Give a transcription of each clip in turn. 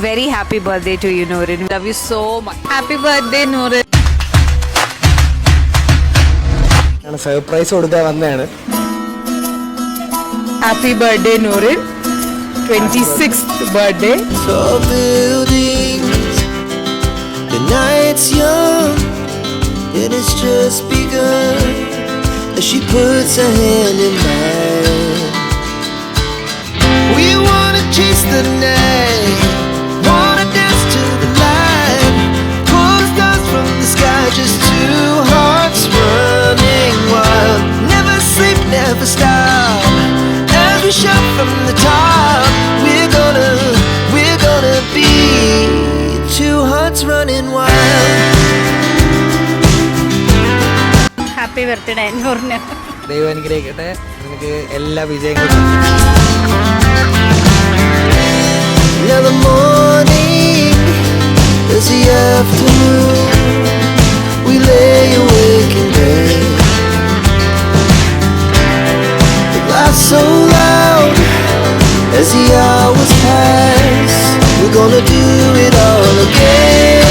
Very happy birthday to you, Noorin. Love you so much. Happy birthday, Noorin. Surprise കൊടുക്കാൻ വന്നതാണ്. Happy birthday, Noorin. 26th birthday. Tall buildings, the night's young, and it's just begun. As she puts her hand in mine, we wanna chase the night, wanna dance to the light, pull the stars from the sky, just two hearts running wild. Never sleep, never stop, as we shout from the top. We're gonna be two hearts running wild. Happy birthday, Noorin. ദൈവം അനുഗ്രഹിക്കട്ടെ. നിനക്ക് എല്ലാ വിജയങ്ങളും. Now the morning is the afternoon. We lay awake in bed. The laughs so loud as the hours pass. We're gonna do it all again.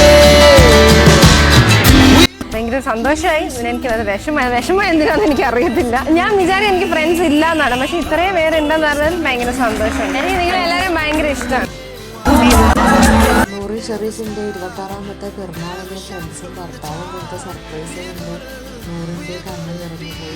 ഭയങ്കര സന്തോഷമായി. പിന്നെ എനിക്ക് അത് വിഷമം എന്തിനാന്ന് എനിക്ക് അറിയത്തില്ല. ഞാൻ വിചാരിക്കും എനിക്ക് ഫ്രണ്ട്സ് ഇല്ല എന്നാണ്, പക്ഷെ ഇത്രയും പേരുണ്ടെന്ന് പറഞ്ഞാൽ ഭയങ്കര സന്തോഷമുണ്ട്. എനിക്ക് നിങ്ങളെല്ലാവരും ഭയങ്കര ഇഷ്ടമാണ്. നൂറിൻ ഷെറീഫിൻ്റെ 26ാമത്തെ പിറന്നാളിന് ഫ്രണ്ട്സും ഭർത്താവും കൊടുത്ത സർപ്രൈസ് കൊണ്ട് നൂറിൻ്റെ കണ്ണ് നിറഞ്ഞു പോയി.